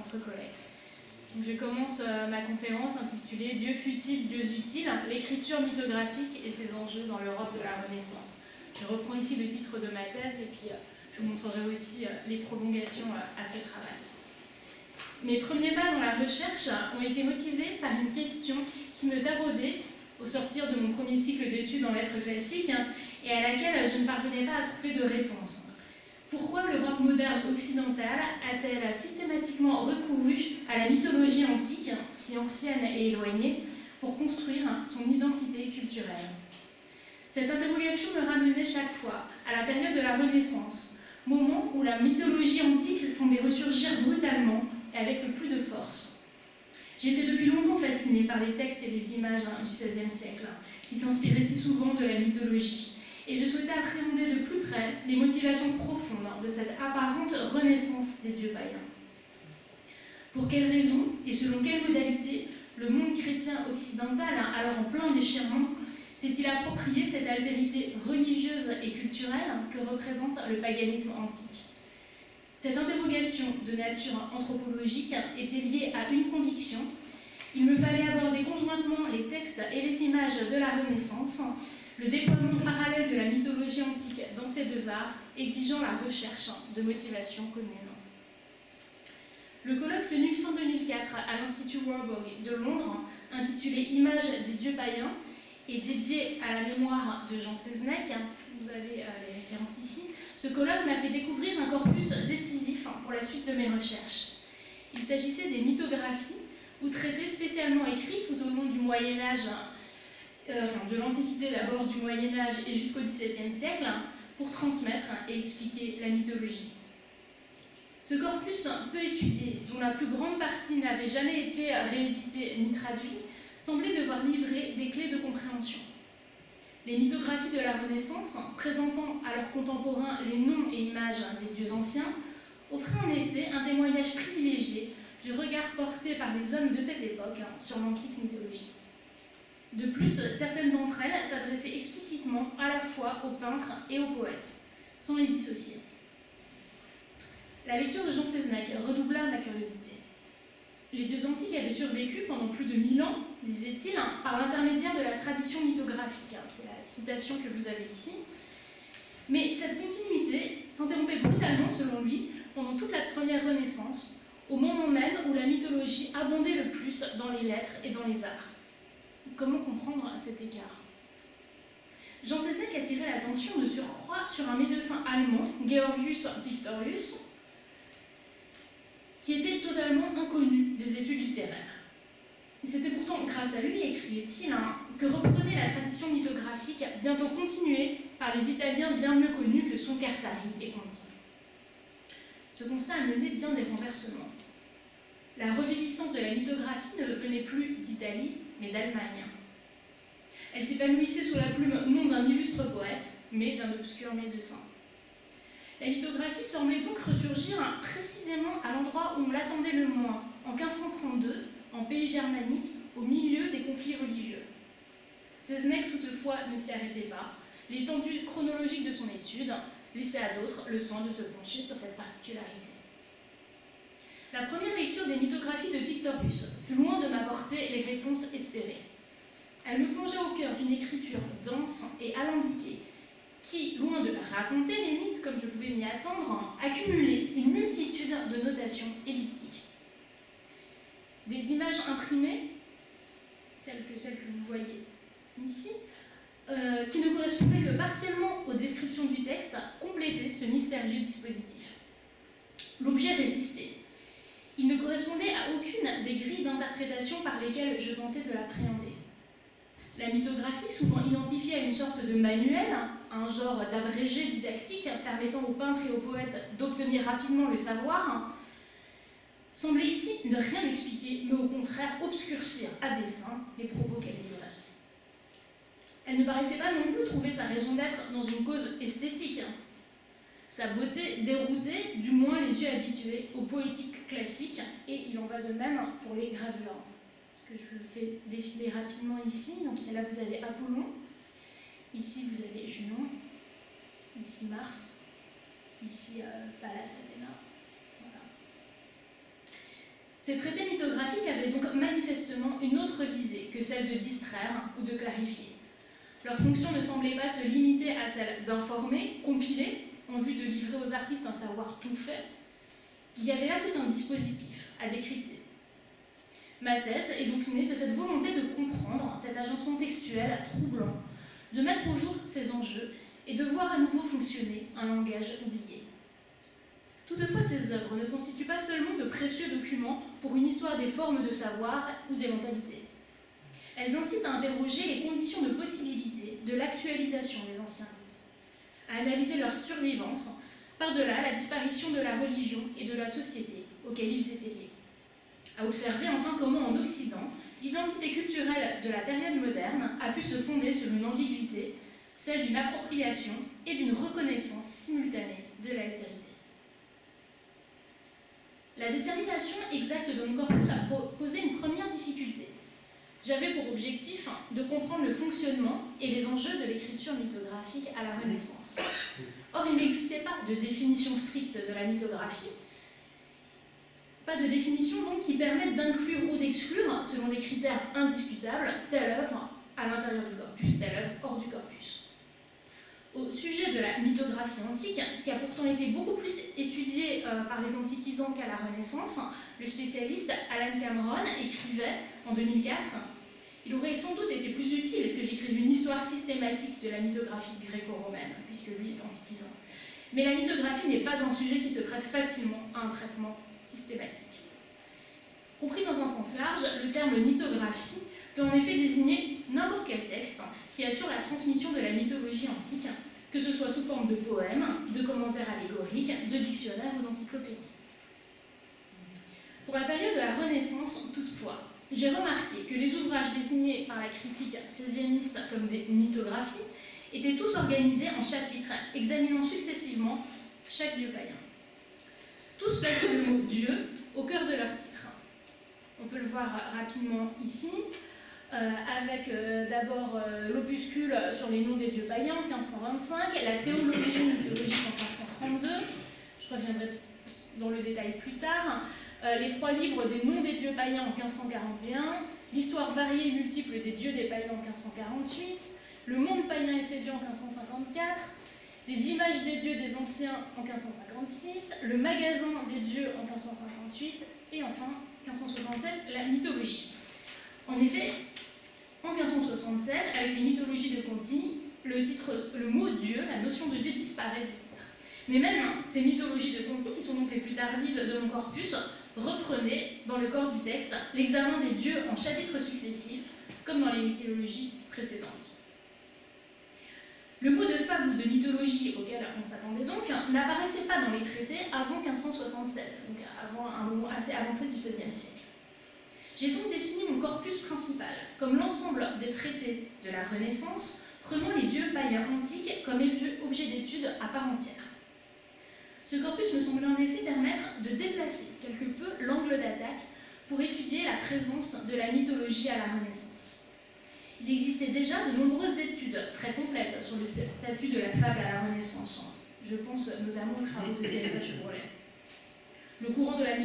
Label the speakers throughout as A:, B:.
A: entre collègues. Donc je commence ma conférence intitulée « Dieu fut-il, Dieux utiles, l'écriture mythographique et ses enjeux dans l'Europe de la Renaissance ». Je reprends ici le titre de ma thèse et puis je vous montrerai aussi les prolongations à ce travail. Mes premiers pas dans la recherche ont été motivés par une question qui me taraudait au sortir de mon premier cycle d'études en lettres classiques et à laquelle je ne parvenais pas à trouver de réponse. Pourquoi l'Europe moderne occidentale a-t-elle systématiquement recouru à la mythologie antique, si ancienne et éloignée, pour construire son identité culturelle ? Cette interrogation me ramenait chaque fois à la période de la Renaissance, moment où la mythologie antique semblait ressurgir brutalement et avec le plus de force. J'étais depuis longtemps fascinée par les textes et les images du XVIe siècle, qui s'inspiraient si souvent de la mythologie, et je souhaitais appréhender de plus près les motivations profondes de cette apparente renaissance des dieux païens. Pour quelles raisons et selon quelles modalités le monde chrétien occidental, alors en plein déchirement, s'est-il approprié cette altérité religieuse et culturelle que représente le paganisme antique ? Cette interrogation de nature anthropologique était liée à une conviction. Il me fallait aborder conjointement les textes et les images de la Renaissance, le déploiement parallèle de la mythologie antique dans ces deux arts, exigeant la recherche de motivations communes. Le colloque tenu fin 2004 à l'Institut Warburg de Londres, intitulé « Images des dieux païens », et dédié à la mémoire de Jean Seznec, vous avez les références ici, ce colloque m'a fait découvrir un corpus décisif pour la suite de mes recherches. Il s'agissait des mythographies, ou traités spécialement écrits tout au long du Moyen-Âge, de l'Antiquité d'abord, du Moyen-Âge et jusqu'au XVIIe siècle, pour transmettre et expliquer la mythologie. Ce corpus peu étudié, dont la plus grande partie n'avait jamais été réédité ni traduit, semblait devoir livrer des clés de compréhension. Les mythographies de la Renaissance, présentant à leurs contemporains les noms et images des dieux anciens, offraient en effet un témoignage privilégié du regard porté par les hommes de cette époque sur l'antique mythologie. De plus, certaines d'entre elles s'adressaient explicitement à la fois aux peintres et aux poètes, sans les dissocier. La lecture de Jean Seznec redoubla ma curiosité. Les dieux antiques avaient survécu pendant plus de 1000 ans, disait-il, par l'intermédiaire de la tradition mythographique. C'est la citation que vous avez ici. Mais cette continuité s'interrompait brutalement, selon lui, pendant toute la première Renaissance, au moment même où la mythologie abondait le plus dans les lettres et dans les arts. Comment comprendre cet écart ? Jean Seznec attirait l'attention de surcroît sur un médecin allemand, Georgius Pictorius, qui était totalement inconnu des études littéraires. C'était pourtant grâce à lui, écrivait-il, que reprenait la tradition mythographique, bientôt continuée par les Italiens bien mieux connus que sont Cartari et Conti. Ce constat a mené bien des renversements. La reviviscence de la mythographie ne venait plus d'Italie, mais d'Allemagne. Elle s'épanouissait sous la plume non d'un illustre poète, mais d'un obscur médecin. La mythographie semblait donc ressurgir précisément à l'endroit où on l'attendait le moins, en 1532, en pays germanique, au milieu des conflits religieux. Seznec, toutefois, ne s'y arrêtait pas. L'étendue chronologique de son étude laissait à d'autres le soin de se pencher sur cette particularité. La première lecture des mythographies de Pictorius fut loin de m'apporter les réponses espérées. Elle me plongea au cœur d'une écriture dense et alambiquée, qui, loin de raconter les mythes comme je pouvais m'y attendre, accumulait une multitude de notations elliptiques. Des images imprimées, telles que celles que vous voyez ici, qui ne correspondaient que partiellement aux descriptions du texte, complétaient ce mystérieux dispositif. L'objet résistait. Il ne correspondait à aucune des grilles d'interprétation par lesquelles je tentais de l'appréhender. La mythographie, souvent identifiée à une sorte de manuel, un genre d'abrégé didactique permettant aux peintres et aux poètes d'obtenir rapidement le savoir, semblait ici ne rien expliquer, mais au contraire obscurcir à dessein les propos qu'elle livrait. Elle ne paraissait pas non plus trouver sa raison d'être dans une cause esthétique. Sa beauté déroutait du moins les yeux habitués aux poétiques classiques, et il en va de même pour les gravures, que je fais défiler rapidement ici. Donc là, vous avez Apollon, ici vous avez Junon, ici Mars, ici Pallas Athéna. Voilà. Ces traités mythographiques avaient donc manifestement une autre visée que celle de distraire ou de clarifier. Leur fonction ne semblait pas se limiter à celle d'informer, compiler, en vue de livrer aux artistes un savoir tout fait. Il y avait là tout un dispositif à décrypter. Ma thèse est donc née de cette volonté de comprendre cet agencement textuel troublant, de mettre au jour ces enjeux et de voir à nouveau fonctionner un langage oublié. Toutefois, ces œuvres ne constituent pas seulement de précieux documents pour une histoire des formes de savoir ou des mentalités. Elles incitent à interroger les conditions de possibilité de l'actualisation des anciens mythes, à analyser leur survivance par-delà la disparition de la religion et de la société auxquelles ils étaient liés, à observer enfin comment en Occident, l'identité culturelle de la période moderne a pu se fonder sur une ambiguïté, celle d'une appropriation et d'une reconnaissance simultanée de l'altérité. La détermination exacte de mon corpus a posé une première difficulté. J'avais pour objectif de comprendre le fonctionnement et les enjeux de l'écriture mythographique à la Renaissance. Or, il n'existait pas de définition stricte de la mythographie, pas de définition donc qui permette d'inclure ou d'exclure, selon des critères indiscutables, telle œuvre à l'intérieur du corpus, telle œuvre hors du corpus. Au sujet de la mythographie antique, qui a pourtant été beaucoup plus étudiée par les antiquisants qu'à la Renaissance, le spécialiste Alan Cameron écrivait en 2004 « Il aurait sans doute été plus utile que j'écrive une histoire systématique de la mythographie gréco-romaine, puisque lui est antiquisant. Mais la mythographie n'est pas un sujet qui se prête facilement à un traitement systématique. » Compris dans un sens large, le terme mythographie peut en effet désigner n'importe quel texte qui assure la transmission de la mythologie antique, que ce soit sous forme de poèmes, de commentaires allégoriques, de dictionnaires ou d'encyclopédies. Pour la période de la Renaissance, toutefois, j'ai remarqué que les ouvrages désignés par la critique seiziémiste comme des mythographies étaient tous organisés en chapitres, examinant successivement chaque dieu païen. Tous plaçaient le mot « Dieu » au cœur de leur titre. On peut le voir rapidement ici, avec d'abord l'opuscule sur les noms des dieux païens en 1525, la théologie mythologique en 1532, je reviendrai dans le détail plus tard, les 3 livres des noms des dieux païens en 1541, l'histoire variée et multiple des dieux des païens en 1548, le monde païen et ses dieux en 1554, les images des dieux des anciens en 1556, le magasin des dieux en 1558 et enfin 1567, la mythologie. En effet, en 1567, avec les mythologies de Conti, le mot Dieu, la notion de Dieu disparaît du titre. Mais même ces mythologies de Conti, qui sont donc les plus tardives de mon corpus, reprenaient dans le corps du texte l'examen des dieux en chapitres successifs, comme dans les mythologies précédentes. Le mot de fable ou de mythologie auquel on s'attendait donc n'apparaissait pas dans les traités avant 1567, donc avant un moment assez avancé du XVIe siècle. J'ai donc défini mon corpus principal comme l'ensemble des traités de la Renaissance prenant les dieux païens antiques comme objet d'étude à part entière. Ce corpus me semblait en effet permettre de déplacer quelque peu l'angle d'attaque pour étudier la présence de la mythologie à la Renaissance. Il existait déjà de nombreuses études très complètes sur le statut de la fable à la Renaissance. Je pense notamment aux travaux de Teresa Chevrolet. Le courant de la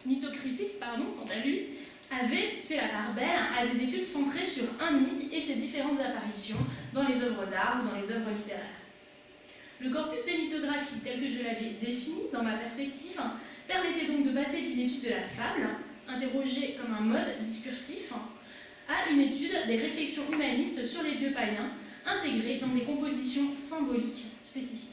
A: mythocritique, quant à lui, avait fait la part belle à des études centrées sur un mythe et ses différentes apparitions dans les œuvres d'art ou dans les œuvres littéraires. Le corpus des mythographies, tel que je l'avais défini dans ma perspective, permettait donc de passer d'une étude de la fable, interrogée comme un mode discursif, à une étude des réflexions humanistes sur les dieux païens, intégrées dans des compositions symboliques spécifiques.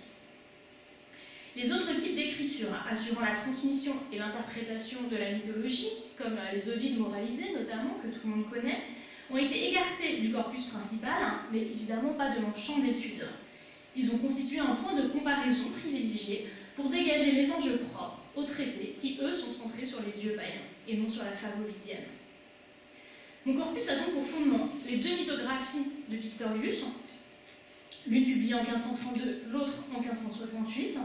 A: Les autres types d'écriture assurant la transmission et l'interprétation de la mythologie, comme les Ovides moralisés notamment, que tout le monde connaît, ont été écartés du corpus principal, mais évidemment pas de mon champ d'étude. Ils ont constitué un point de comparaison privilégié pour dégager les enjeux propres aux traités qui, eux, sont centrés sur les dieux païens et non sur la fable ovidienne. Mon corpus a donc pour fondement les 2 mythographies de Pictorius, l'une publiée en 1532, l'autre en 1568,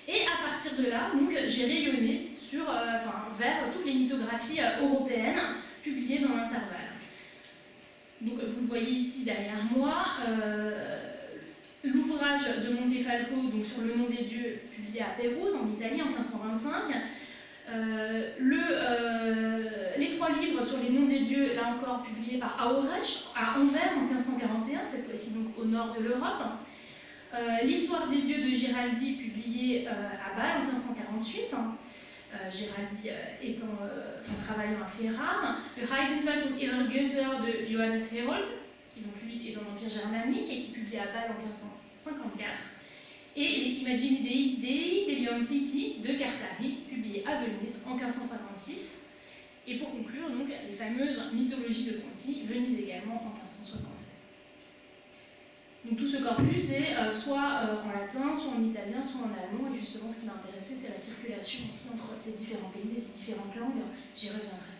A: et à partir de là, j'ai rayonné vers toutes les mythographies européennes publiées dans l'intervalle. Donc, vous le voyez ici derrière moi, l'ouvrage de Montefalco donc, sur le nom des dieux, publié à Pérouse, en Italie, en 1525, le dieux, là encore publié par Aurèche à Anvers en 1541, cette fois-ci donc au nord de l'Europe. L'histoire des dieux de Giraldi, publiée à Bâle en 1548, Giraldi travaillant à Ferrare. Le Heidenwald und ihre Götter de Johannes Herold, qui donc lui est dans l'Empire germanique et qui publie à Bâle en 1554. Et les Imaginii Dei degli Antichi de Cartari, publié à Venise en 1556. Et pour conclure, donc, les fameuses mythologies de Conti, Venise également en 1567. Donc tout ce corpus est soit en latin, soit en italien, soit en allemand, et justement ce qui m'a intéressé, c'est la circulation ici entre ces différents pays et ces différentes langues. J'y reviendrai.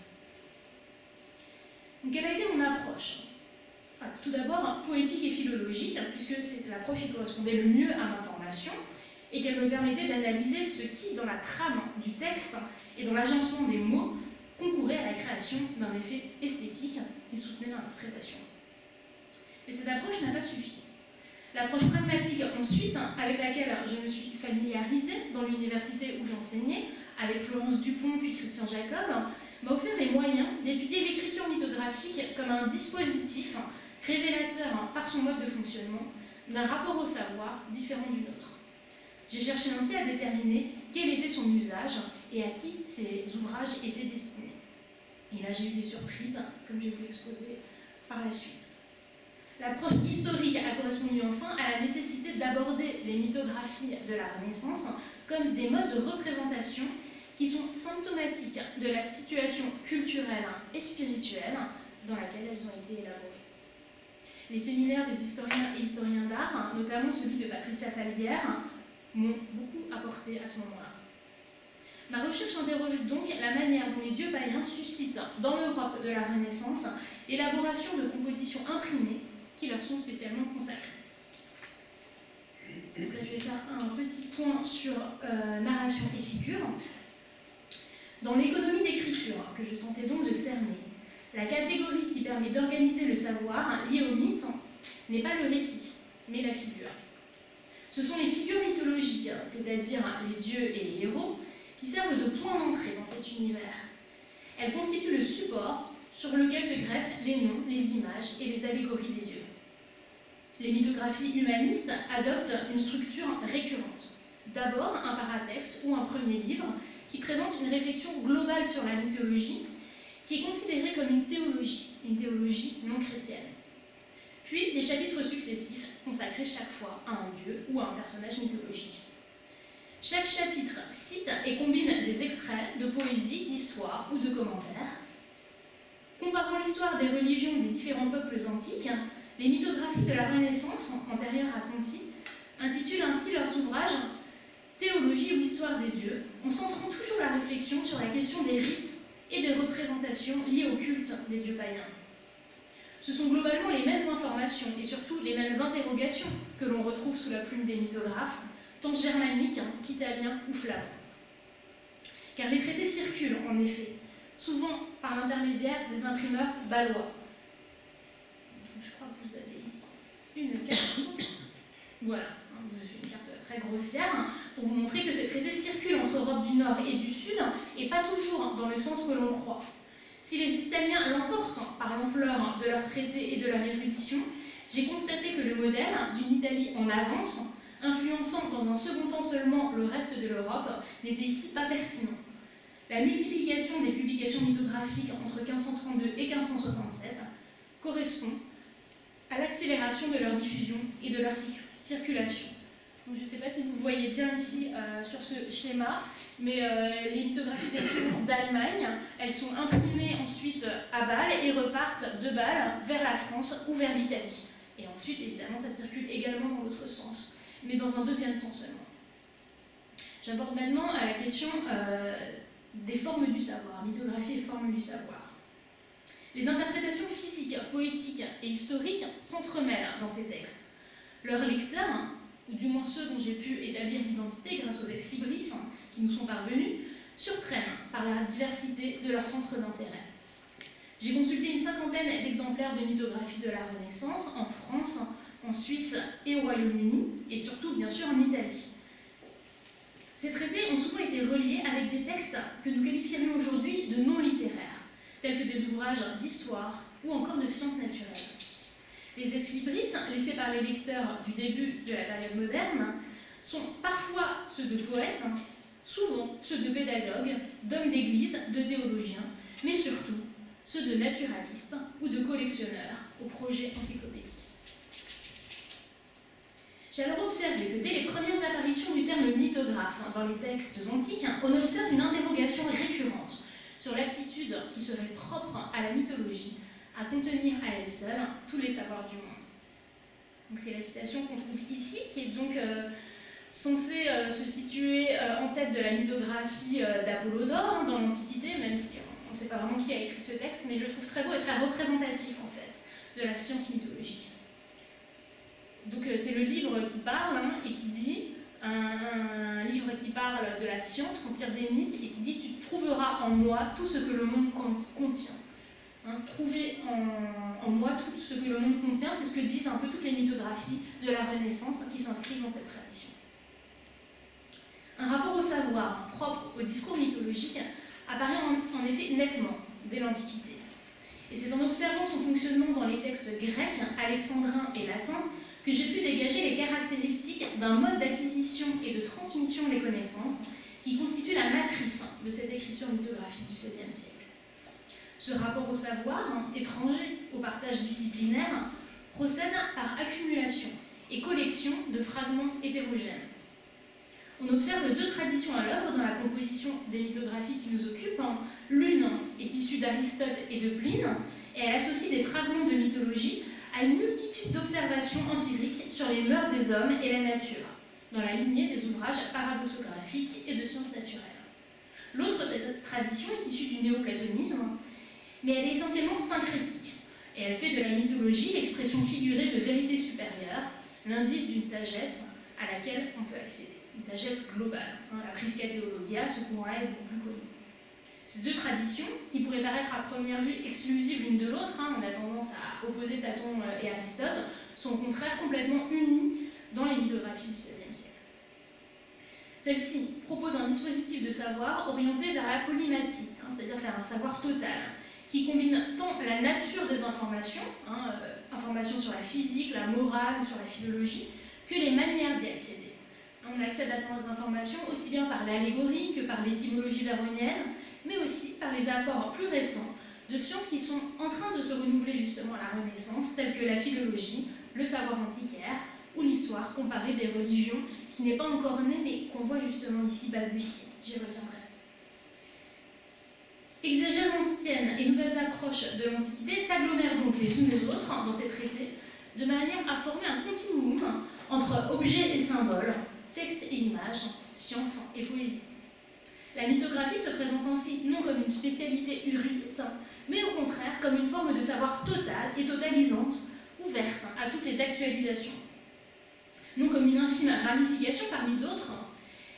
A: Donc quelle a été mon approche ? Tout d'abord, poétique et philologique, puisque c'est l'approche qui correspondait le mieux à ma formation, et qu'elle me permettait d'analyser ce qui, dans la trame du texte et dans l'agencement des mots, concourait à la création d'un effet esthétique qui soutenait l'interprétation. Mais cette approche n'a pas suffi. L'approche pragmatique ensuite, avec laquelle je me suis familiarisée dans l'université où j'enseignais, avec Florence Dupont puis Christian Jacob, m'a offert les moyens d'étudier l'écriture mythographique comme un dispositif révélateur par son mode de fonctionnement d'un rapport au savoir différent du nôtre. J'ai cherché ainsi à déterminer quel était son usage et à qui ces ouvrages étaient destinés. Et là j'ai eu des surprises, comme je vais vous l'exposer par la suite. L'approche historique a correspondu enfin à la nécessité d'aborder les mythographies de la Renaissance comme des modes de représentation qui sont symptomatiques de la situation culturelle et spirituelle dans laquelle elles ont été élaborées. Les séminaires des historiens et historiens d'art, notamment celui de Patricia Falguière, m'ont beaucoup apporté à ce moment-là. Ma recherche interroge donc la manière dont les dieux païens suscitent dans l'Europe de la Renaissance l'élaboration de compositions imprimées qui leur sont spécialement consacrées. Donc là, je vais faire un petit point sur narration et figure. Dans l'économie d'écriture, que je tentais donc de cerner, la catégorie qui permet d'organiser le savoir lié au mythe n'est pas le récit, mais la figure. Ce sont les figures mythologiques, c'est-à-dire les dieux et les héros, qui servent de point d'entrée dans cet univers. Elles constituent le support sur lequel se greffent les noms, les images et les allégories des dieux. Les mythographies humanistes adoptent une structure récurrente. D'abord, un paratexte ou un premier livre qui présente une réflexion globale sur la mythologie, qui est considérée comme une théologie non chrétienne. Puis, des chapitres successifs consacrés chaque fois à un dieu ou à un personnage mythologique. Chaque chapitre cite et combine des extraits de poésie, d'histoire ou de commentaires. Comparant l'histoire des religions des différents peuples antiques, les mythographies de la Renaissance, antérieures à Conti, intitulent ainsi leurs ouvrages « Théologie ou histoire des dieux », en centrant toujours la réflexion sur la question des rites et des représentations liées au culte des dieux païens. Ce sont globalement les mêmes informations et surtout les mêmes interrogations que l'on retrouve sous la plume des mythographes, tant germaniques qu'italiens ou flamands. Car les traités circulent en effet, souvent par l'intermédiaire des imprimeurs bâlois. Je crois que vous avez ici une carte. Voilà, je vous fais une carte très grossière pour vous montrer que ces traités circulent entre Europe du Nord et du Sud et pas toujours dans le sens que l'on croit. Si les Italiens l'emportent par l'ampleur de leurs traités et de leur érudition, j'ai constaté que le modèle d'une Italie en avance, influençant dans un second temps seulement le reste de l'Europe, n'était ici pas pertinent. La multiplication des publications mythographiques entre 1532 et 1567 correspond à l'accélération de leur diffusion et de leur circulation. Donc, je ne sais pas si vous voyez bien ici sur ce schéma, mais les mythographies viennent souvent d'Allemagne. Elles sont imprimées ensuite à Bâle et repartent de Bâle vers la France ou vers l'Italie. Et ensuite, évidemment, ça circule également dans l'autre sens, mais dans un deuxième temps seulement. J'aborde maintenant la question des formes du savoir, mythographie et formes du savoir. Les interprétations physiques, poétiques et historiques s'entremêlent dans ces textes. Leurs lecteurs, ou du moins ceux dont j'ai pu établir l'identité grâce aux ex-libris qui nous sont parvenus, surprennent par la diversité de leurs centres d'intérêt. J'ai consulté une cinquantaine d'exemplaires de mythographie de la Renaissance en France, en Suisse et au Royaume-Uni, et surtout, bien sûr, en Italie. Ces traités ont souvent été reliés avec des textes que nous qualifierions aujourd'hui de non littéraires, tels que des des ouvrages d'histoire ou encore de sciences naturelles. Les ex-libris laissés par les lecteurs du début de la période moderne sont parfois ceux de poètes, souvent ceux de pédagogues, d'hommes d'église, de théologiens, mais surtout ceux de naturalistes ou de collectionneurs au projet encyclopédique. J'ai alors observé que dès les premières apparitions du terme mythographe dans les textes antiques, on observe une interrogation récurrente sur l'aptitude qui serait propre à la mythologie à contenir à elle seule tous les savoirs du monde. Donc c'est la citation qu'on trouve ici, qui est donc censée se situer en tête de la mythographie d'Apollodore dans l'Antiquité, même si on ne sait pas vraiment qui a écrit ce texte, mais je le trouve très beau et très représentatif en fait de la science mythologique. Donc c'est le livre qui parle et qui dit, un livre qui parle de la science, qu'on tire des mythes, et qui dit « Tu trouveras en moi tout ce que le monde contient ». Trouver en moi tout ce que le monde contient, c'est ce que disent un peu toutes les mythographies de la Renaissance qui s'inscrivent dans cette tradition. Un rapport au savoir propre au discours mythologique apparaît en effet nettement dès l'Antiquité. Et c'est en observant son fonctionnement dans les textes grecs, alexandrins et latins que j'ai pu dégager les caractéristiques d'un mode d'acquisition et de transmission des connaissances qui constitue la matrice de cette écriture mythographique du XVIe siècle. Ce rapport au savoir, étranger au partage disciplinaire, procède par accumulation et collection de fragments hétérogènes. On observe deux traditions à l'œuvre dans la composition des mythographies qui nous occupent. L'une est issue d'Aristote et de Pline, et elle associe des fragments de mythologie à une multitude d'observations empiriques sur les mœurs des hommes et la nature, dans la lignée des ouvrages paradoxographiques et de sciences naturelles. L'autre tradition est issue du néoplatonisme, mais elle est essentiellement syncrétique, et elle fait de la mythologie l'expression figurée de vérité supérieure, l'indice d'une sagesse à laquelle on peut accéder, une sagesse globale. La Prisca Theologia, ce courant-là est beaucoup plus connu. Ces deux traditions, qui pourraient paraître à première vue exclusives l'une de l'autre, on a tendance à opposer Platon et Aristote, sont au contraire complètement unies dans les mythographies du XVIe siècle. Celle-ci propose un dispositif de savoir orienté vers la polymathie, c'est-à-dire vers un savoir total, qui combine tant la nature des informations, informations sur la physique, la morale ou sur la philologie, que les manières d'y accéder. On accède à ces informations aussi bien par l'allégorie que par l'étymologie véronienne, mais aussi par les apports plus récents de sciences qui sont en train de se renouveler justement à la Renaissance, telles que la philologie, le savoir antiquaire ou l'histoire comparée des religions, qui n'est pas encore née, mais qu'on voit justement ici balbutier. J'y reviendrai. Exégèses anciennes et nouvelles approches de l'Antiquité s'agglomèrent donc les unes les autres dans ces traités, de manière à former un continuum entre objets et symboles, textes et images, science et poésie. La mythographie se présente ainsi non comme une spécialité érudite, mais au contraire comme une forme de savoir totale et totalisante, ouverte à toutes les actualisations. Non comme une infime ramification parmi d'autres,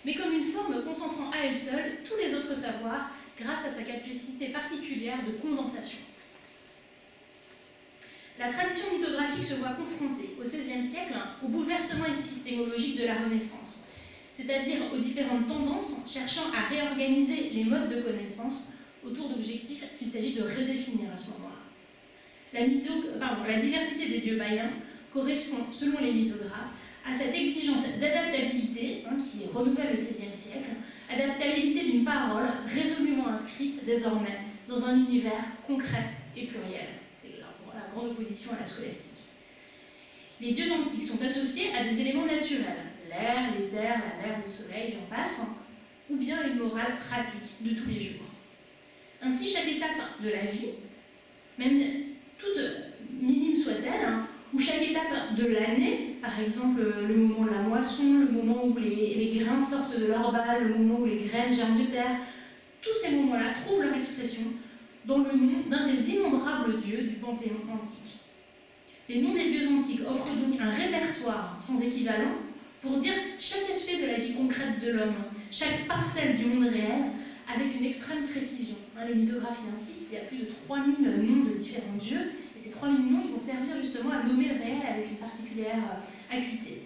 A: mais comme une forme concentrant à elle seule tous les autres savoirs grâce à sa capacité particulière de condensation. La tradition mythographique se voit confrontée au XVIe siècle au bouleversement épistémologique de la Renaissance, c'est-à-dire aux différentes tendances cherchant à réorganiser les modes de connaissance autour d'objectifs qu'il s'agit de redéfinir à ce moment-là. La diversité des dieux païens correspond, selon les mythographes, à cette exigence d'adaptabilité qui renouvelle le XVIe siècle, adaptabilité d'une parole résolument inscrite désormais dans un univers concret et pluriel. C'est la grande opposition à la scolastique. Les dieux antiques sont associés à des éléments naturels, l'air, l'éther, la mer, le soleil, j'en passe, ou bien une morale pratique de tous les jours. Ainsi, chaque étape de la vie, même toute minime soit-elle, ou chaque étape de l'année, par exemple le moment de la moisson, le moment où les grains sortent de leur balle, le moment où les graines germent de terre, tous ces moments-là trouvent leur expression dans le nom d'un des innombrables dieux du panthéon antique. Les noms des dieux antiques offrent donc un répertoire sans équivalent pour dire chaque aspect de la vie concrète de l'homme, chaque parcelle du monde réel, avec une extrême précision. Les mythographies insistent, il y a plus de 3000 noms de différents dieux, et ces 3000 noms ils vont servir justement à nommer le réel avec une particulière acuité.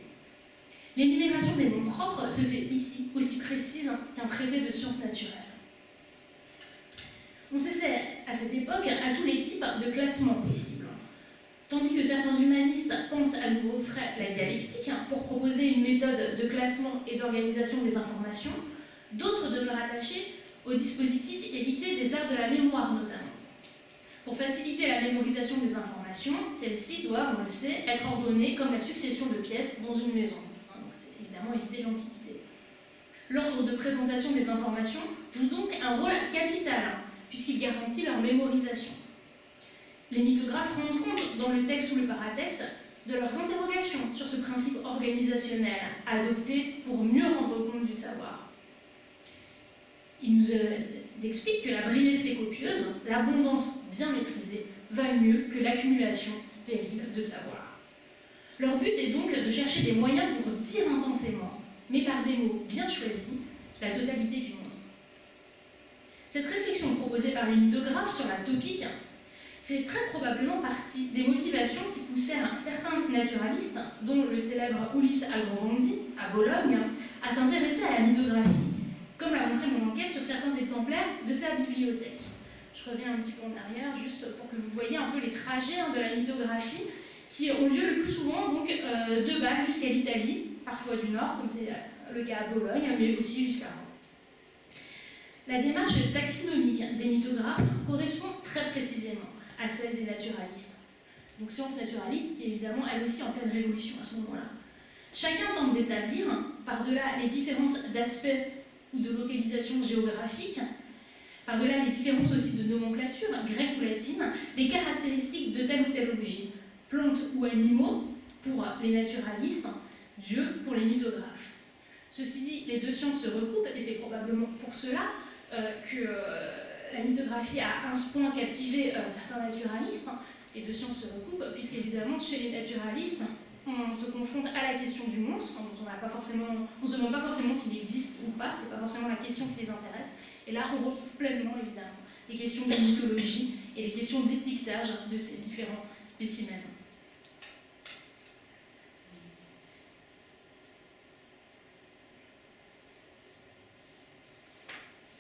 A: L'énumération des noms propres se fait ici aussi précise qu'un traité de sciences naturelles. On s'essaie à cette époque à tous les types de classements possibles. Tandis que certains humanistes pensent à nouveau frais la dialectique pour proposer une méthode de classement et d'organisation des informations, d'autres demeurent attachés au dispositif hérité des arts de la mémoire notamment. Pour faciliter la mémorisation des informations, celles-ci doivent, on le sait, être ordonnées comme la succession de pièces dans une maison. Donc c'est évidemment éviter l'Antiquité. L'ordre de présentation des informations joue donc un rôle capital, puisqu'il garantit leur mémorisation. Les mythographes rendent compte, dans le texte ou le paratexte, de leurs interrogations sur ce principe organisationnel à adopter pour mieux rendre compte du savoir. Ils nous expliquent que la brièveté copieuse, l'abondance bien maîtrisée, valent mieux que l'accumulation stérile de savoir. Leur but est donc de chercher des moyens pour dire intensément, mais par des mots bien choisis, la totalité du monde. Cette réflexion proposée par les mythographes sur la topique fait très probablement partie des motivations qui poussèrent certains naturalistes, dont le célèbre Ulysse Aldrovandi, à Bologne, à s'intéresser à la mythographie, comme l'a montré mon enquête sur certains exemplaires de sa bibliothèque. Je reviens un petit peu en arrière, juste pour que vous voyez un peu les trajets de la mythographie qui ont lieu le plus souvent donc, de Bâle jusqu'à l'Italie, parfois du Nord, comme c'est le cas à Bologne, mais aussi jusqu'à Rome. La démarche taxinomique des mythographes correspond très précisément à celle des naturalistes. Donc science naturaliste qui est évidemment elle aussi en pleine révolution à ce moment-là. Chacun tente d'établir, par-delà les différences d'aspect ou de localisation géographique, par-delà les différences aussi de nomenclature, grecque ou latine, les caractéristiques de tel ou tel objet, plantes ou animaux pour les naturalistes, Dieu pour les mythographes. Ceci dit, les deux sciences se recoupent et c'est probablement pour cela que la mythographie a à ce point captivé certains naturalistes. Les deux sciences se recoupent puisqu'évidemment chez les naturalistes, on se confronte à la question du monstre, dont on ne se demande pas forcément s'il existe ou pas, c'est pas forcément la question qui les intéresse. Et là, on recoupe pleinement, évidemment, les questions de mythologie et les questions d'étiquetage de ces différents spécimens.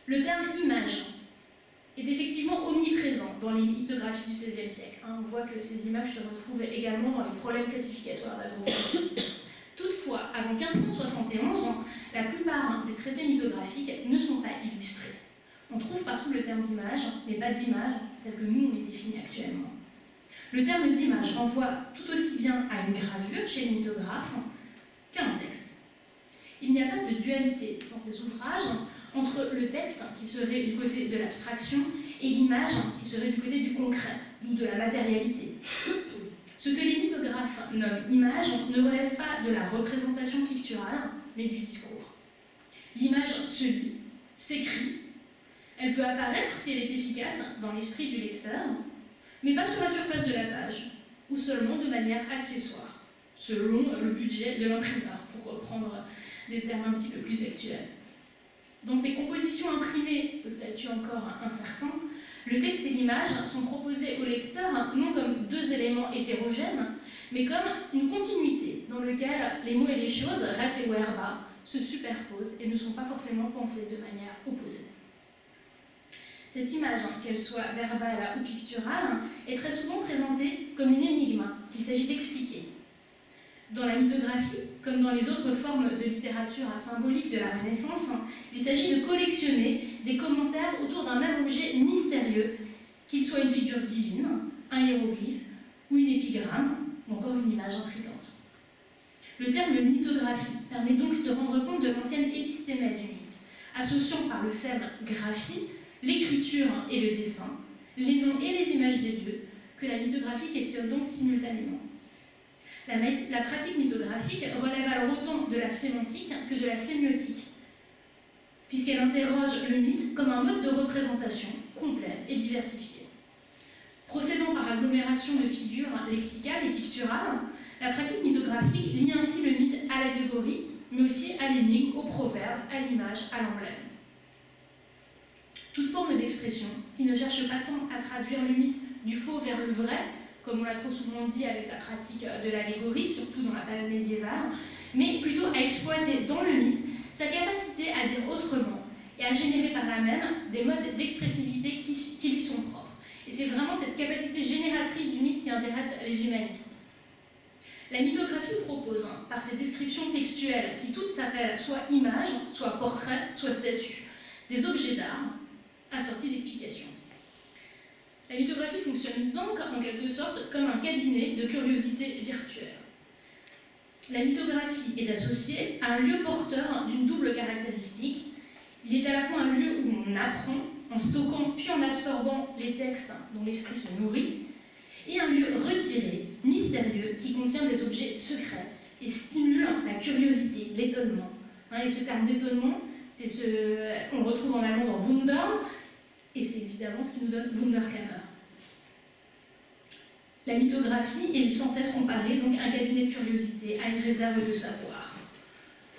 A: Le terme image est effectivement omniprésent dans les mythographies du XVIe siècle. On voit que ces images se retrouvent également dans les problèmes classificatoires d'agronomie. Toutefois, avant 1571, la plupart des traités mythographiques ne sont pas illustrés. On trouve partout le terme d'image, mais pas d'image tel que nous on les définit actuellement. Le terme d'image renvoie tout aussi bien à une gravure chez les mythographes qu'à un texte. Il n'y a pas de dualité dans ces ouvrages entre le texte, qui serait du côté de l'abstraction, et l'image, qui serait du côté du concret, ou de la matérialité. Ce que les mythographes nomment image ne relève pas de la représentation picturale, mais du discours. L'image se lit, s'écrit, elle peut apparaître, si elle est efficace, dans l'esprit du lecteur, mais pas sur la surface de la page, ou seulement de manière accessoire, selon le budget de l'imprimeur, pour reprendre des termes un petit peu plus actuels. Dans ces compositions imprimées au statut encore incertain, le texte et l'image sont proposés au lecteur non comme deux éléments hétérogènes, mais comme une continuité dans laquelle les mots et les choses, res et verba, se superposent et ne sont pas forcément pensés de manière opposée. Cette image, qu'elle soit verbale ou picturale, est très souvent présentée comme une énigme qu'il s'agit d'expliquer. Dans la mythographie, comme dans les autres formes de littérature symbolique de la Renaissance, il s'agit de collectionner des commentaires autour d'un même objet mystérieux, qu'il soit une figure divine, un hiéroglyphe ou une épigramme, ou encore une image intrigante. Le terme mythographie permet donc de rendre compte de l'ancienne épistémée du mythe, associant par le sème graphie l'écriture et le dessin, les noms et les images des dieux, que la mythographie questionne donc simultanément. La pratique mythographique relève alors autant de la sémantique que de la sémiotique, puisqu'elle interroge le mythe comme un mode de représentation complet et diversifié. Procédant par agglomération de figures lexicales et picturales, la pratique mythographique lie ainsi le mythe à l'allégorie, mais aussi à l'énigme, au proverbe, à l'image, à l'emblème. Toute forme d'expression qui ne cherche pas tant à traduire le mythe du faux vers le vrai, comme on l'a trop souvent dit avec la pratique de l'allégorie, surtout dans la période médiévale, mais plutôt à exploiter dans le mythe sa capacité à dire autrement et à générer par là même des modes d'expressivité qui lui sont propres génératrice du mythe qui intéresse les humanistes. La mythographie propose, par ses descriptions textuelles, qui toutes s'appellent soit images, soit portraits, soit statues, des objets d'art assortis d'explications. La mythographie fonctionne donc en quelque sorte comme un cabinet de curiosité virtuelle. La mythographie est associée à un lieu porteur d'une double caractéristique. Il est à la fois un lieu où on apprend, en stockant puis en absorbant les textes dont l'esprit se nourrit, et un lieu retiré, mystérieux, qui contient des objets secrets et stimule la curiosité, l'étonnement. Et ce terme d'étonnement, on le retrouve en allemand dans Wunder, et c'est évidemment ce qui nous donne Wunderkammer. La mythographie est sans cesse comparée donc à un cabinet de curiosité, à une réserve de savoir.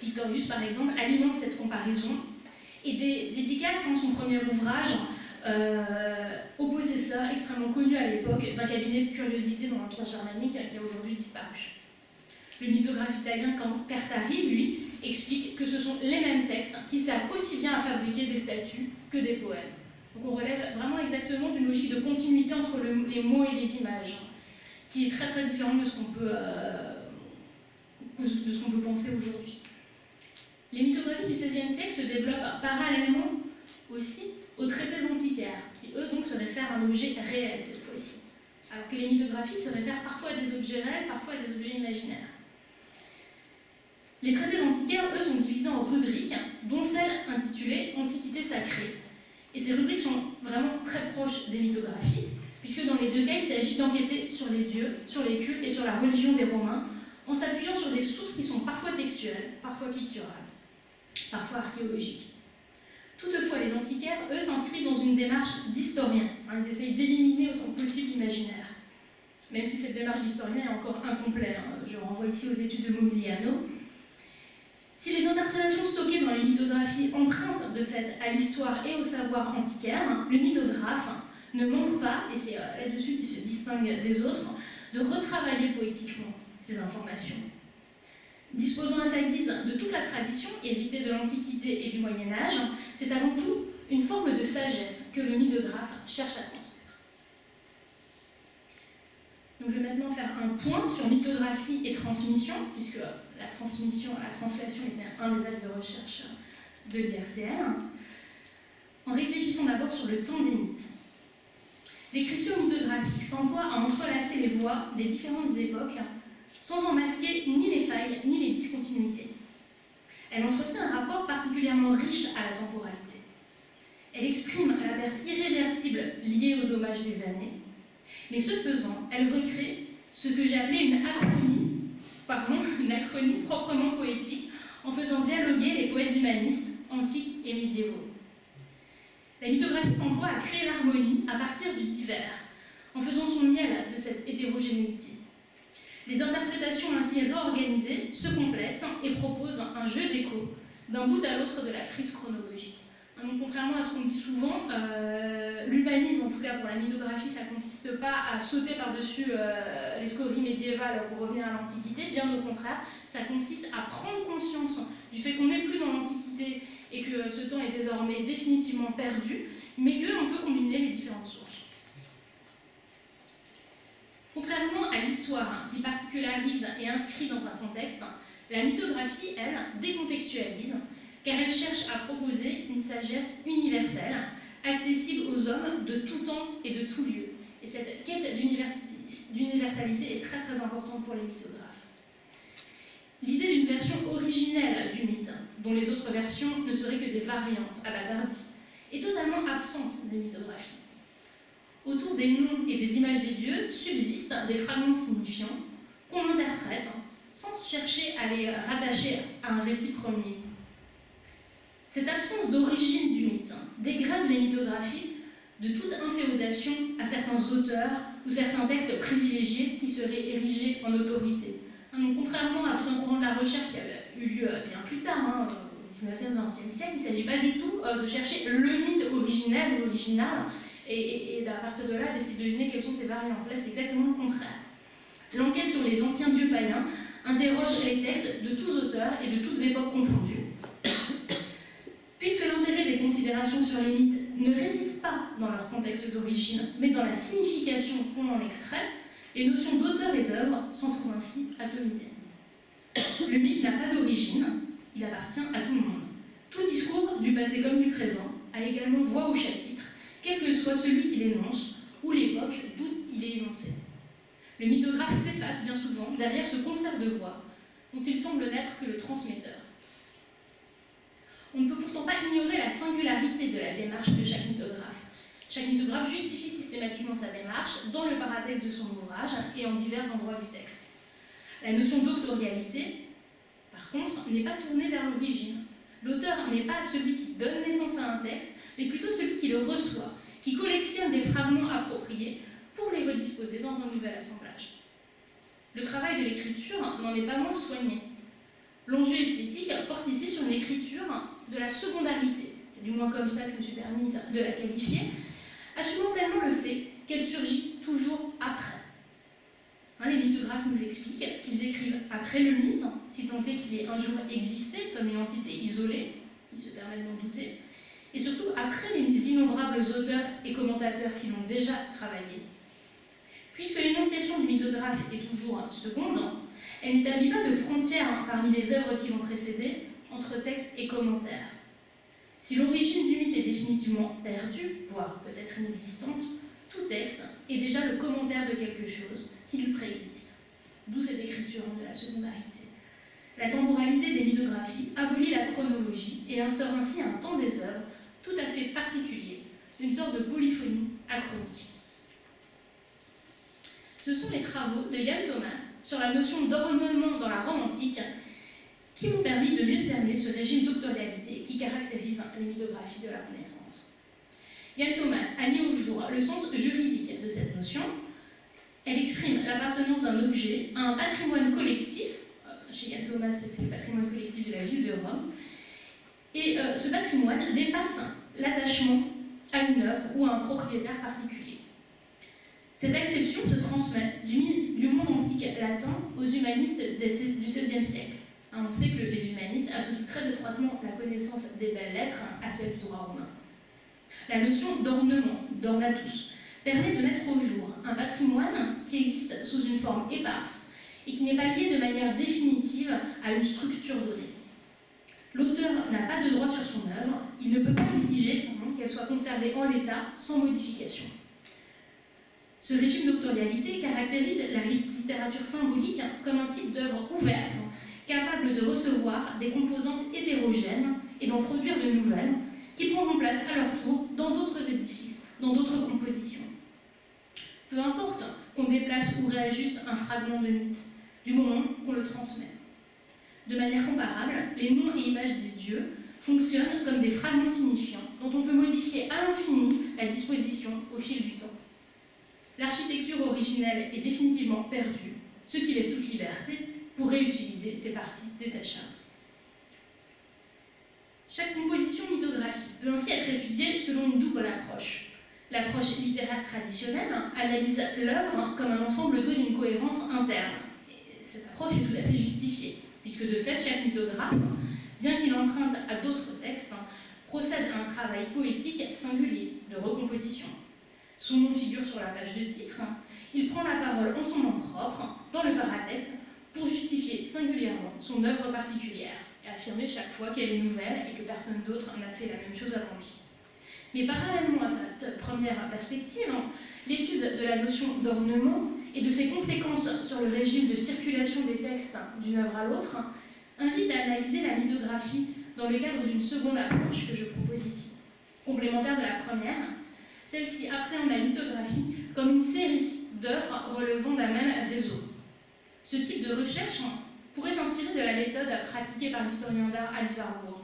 A: Victorius, par exemple, alimente cette comparaison et dédicace son premier ouvrage au possesseur extrêmement connu à l'époque d'un cabinet de curiosité dans l'Empire germanique qui a aujourd'hui disparu. Le mythographe italien Cartari, lui, explique que ce sont les mêmes textes qui servent aussi bien à fabriquer des statues que des poèmes. Donc on relève vraiment exactement d'une logique de continuité entre les mots et les images, qui est très très différente de ce qu'on peut penser aujourd'hui. Les mythographies du XVIe siècle se développent parallèlement aussi aux traités antiquaires, qui eux donc se réfèrent à un objet réel cette fois-ci, alors que les mythographies se réfèrent parfois à des objets réels, parfois à des objets imaginaires. Les traités antiquaires, eux, sont divisés en rubriques, dont celle intitulée « Antiquité sacrée ». Et ces rubriques sont vraiment très proches des mythographies, puisque dans les deux cas, il s'agit d'enquêter sur les dieux, sur les cultes et sur la religion des Romains, en s'appuyant sur des sources qui sont parfois textuelles, parfois picturales, parfois archéologiques. Toutefois, les antiquaires, eux, s'inscrivent dans une démarche d'historien. Ils essayent d'éliminer autant que possible l'imaginaire. Même si cette démarche d'historien est encore incomplète. Je renvoie ici aux études de Momigliano. Si les interprétations stockées dans les mythographies empruntent de fait à l'histoire et au savoir antiquaire, le mythographe ne manque pas, et c'est là-dessus qu'il se distingue des autres, de retravailler poétiquement ces informations. Disposant à sa guise de toute la tradition héritée de l'Antiquité et du Moyen-Âge, c'est avant tout une forme de sagesse que le mythographe cherche à transmettre. Donc je vais maintenant faire un point sur mythographie et transmission, puisque la translation était un des axes de recherche de l'IRCR, en réfléchissant d'abord sur le temps des mythes. L'écriture mythographique s'emploie à entrelacer les voix des différentes époques sans en masquer ni les failles ni les discontinuités. Elle entretient un rapport particulièrement riche à la temporalité. Elle exprime la perte irréversible liée au dommage des années, mais ce faisant, elle recrée ce que j'ai appelé une achronie proprement poétique, en faisant dialoguer les poètes humanistes, antiques et médiévaux. La mythographie s'emploie à créer l'harmonie à partir du divers, en faisant son miel de cette hétérogénéité. Les interprétations ainsi réorganisées se complètent et proposent un jeu d'écho d'un bout à l'autre de la frise chronologique. Donc, contrairement à ce qu'on dit souvent, l'humanisme, en tout cas pour la mythographie, ça ne consiste pas à sauter par-dessus les scories médiévales pour revenir à l'Antiquité, bien au contraire, ça consiste à prendre conscience du fait qu'on n'est plus dans l'Antiquité et que ce temps est désormais définitivement perdu, mais qu'on peut combiner les différentes sources. Contrairement à l'histoire qui particularise et inscrit dans un contexte, la mythographie, elle, décontextualise, car elle cherche à proposer une sagesse universelle, accessible aux hommes de tout temps et de tout lieu. Et cette quête d'universalité est très très importante pour les mythographes. L'idée d'une version originelle du mythe, dont les autres versions ne seraient que des variantes à la Dardie, est totalement absente des mythographies. Autour des noms et des images des dieux subsistent des fragments signifiants qu'on interprète sans chercher à les rattacher à un récit premier. Cette absence d'origine du mythe dégrade les mythographies de toute inféodation à certains auteurs ou certains textes privilégiés qui seraient érigés en autorité. Donc, contrairement à tout un courant de la recherche qui avait eu lieu bien plus tard, au 19e, 20e siècle, il ne s'agit pas du tout de chercher le mythe originel ou original et à partir de là d'essayer de deviner quelles sont ces variantes. Là, c'est exactement le contraire. L'enquête sur les anciens dieux païens interroge les textes de tous auteurs et de toutes époques confondues. Puisque l'intérêt des considérations sur les mythes ne résident pas dans leur contexte d'origine, mais dans la signification qu'on en extrait, les notions d'auteur et d'œuvre s'en trouvent ainsi atomisées. Le mythe n'a pas d'origine, il appartient à tout le monde. Tout discours, du passé comme du présent, a également voix au chapitre, quel que soit celui qui l'énonce ou l'époque d'où il est énoncé. Le mythographe s'efface bien souvent derrière ce concert de voix, dont il semble n'être que le transmetteur. On ne peut pourtant pas ignorer la singularité de la démarche de chaque mythographe. Chaque mythographe justifie systématiquement sa démarche dans le paratexte de son ouvrage et en divers endroits du texte. La notion d'autorialité, par contre, n'est pas tournée vers l'origine. L'auteur n'est pas celui qui donne naissance à un texte, mais plutôt celui qui le reçoit, qui collectionne des fragments appropriés pour les redisposer dans un nouvel assemblage. Le travail de l'écriture n'en est pas moins soigné. L'enjeu esthétique porte ici sur une écriture de la secondarité, c'est du moins comme ça que je me suis permise de la qualifier, assumant pleinement le fait qu'elle surgit toujours après. Les mythographes nous expliquent qu'ils écrivent après le mythe, si tant est qu'il ait un jour existé comme une entité isolée, ils se permettent d'en douter, et surtout après les innombrables auteurs et commentateurs qui l'ont déjà travaillé. Puisque l'énonciation du mythographe est toujours seconde, elle n'établit pas de frontières parmi les œuvres qui l'ont précédé entre texte et commentaire. Si l'origine du mythe est définitivement perdue, voire peut-être inexistante, tout texte est déjà le commentaire de quelque chose qui lui préexiste. D'où cette écriture de la secondarité. La temporalité des mythographies abolit la chronologie et instaure ainsi un temps des œuvres tout à fait particulier, une sorte de polyphonie achronique. Ce sont les travaux de Jan Thomas sur la notion d'ornement dans la Rome antique qui m'ont permis de mieux cerner ce régime d'octorialité qui caractérise les mythographies de la Renaissance. Jan Thomas a mis au jour le sens juridique de cette notion. Elle exprime l'appartenance d'un objet à un patrimoine collectif. Chez Jan Thomas, c'est le patrimoine collectif de la ville de Rome. Et ce patrimoine dépasse l'attachement à une œuvre ou à un propriétaire particulier. Cette acception se transmet du monde antique latin aux humanistes du XVIe siècle. On sait que les humanistes associent très étroitement la connaissance des belles lettres à celle du droit romain. La notion d'ornement, d'ornatus, permet de mettre au jour un patrimoine qui existe sous une forme éparse et qui n'est pas lié de manière définitive à une structure donnée. L'auteur n'a pas de droit sur son œuvre, il ne peut pas exiger qu'elle soit conservée en l'état sans modification. Ce régime d'octorialité caractérise la littérature symbolique comme un type d'œuvre ouverte, capable de recevoir des composantes hétérogènes et d'en produire de nouvelles, qui prendront place à leur tour dans d'autres édifices, dans d'autres compositions. Peu importe qu'on déplace ou réajuste un fragment de mythe, du moment qu'on le transmet. De manière comparable, les noms et images des dieux fonctionnent comme des fragments signifiants dont on peut modifier à l'infini la disposition au fil du temps. L'architecture originelle est définitivement perdue, ce qui laisse toute liberté pour réutiliser ces parties détachables. Chaque composition mythographique peut ainsi être étudiée selon une double approche. L'approche littéraire traditionnelle analyse l'œuvre comme un ensemble doué d'une cohérence interne. Et cette approche est tout à fait justifiée, puisque de fait, chaque mythographe, bien qu'il emprunte à d'autres textes, procède à un travail poétique singulier de recomposition. Son nom figure sur la page de titre, il prend la parole en son nom propre, dans le paratexte, pour justifier singulièrement son œuvre particulière et affirmer chaque fois qu'elle est nouvelle et que personne d'autre n'a fait la même chose avant lui. Mais parallèlement à cette première perspective, l'étude de la notion d'ornement et de ses conséquences sur le régime de circulation des textes d'une œuvre à l'autre invite à analyser la mythographie dans le cadre d'une seconde approche que je propose ici. Complémentaire de la première, celle-ci appréhende la mythographie comme une série d'œuvres relevant d'un même réseau. Ce type de recherche pourrait s'inspirer de la méthode pratiquée par l'historien d'art Alice Warburg.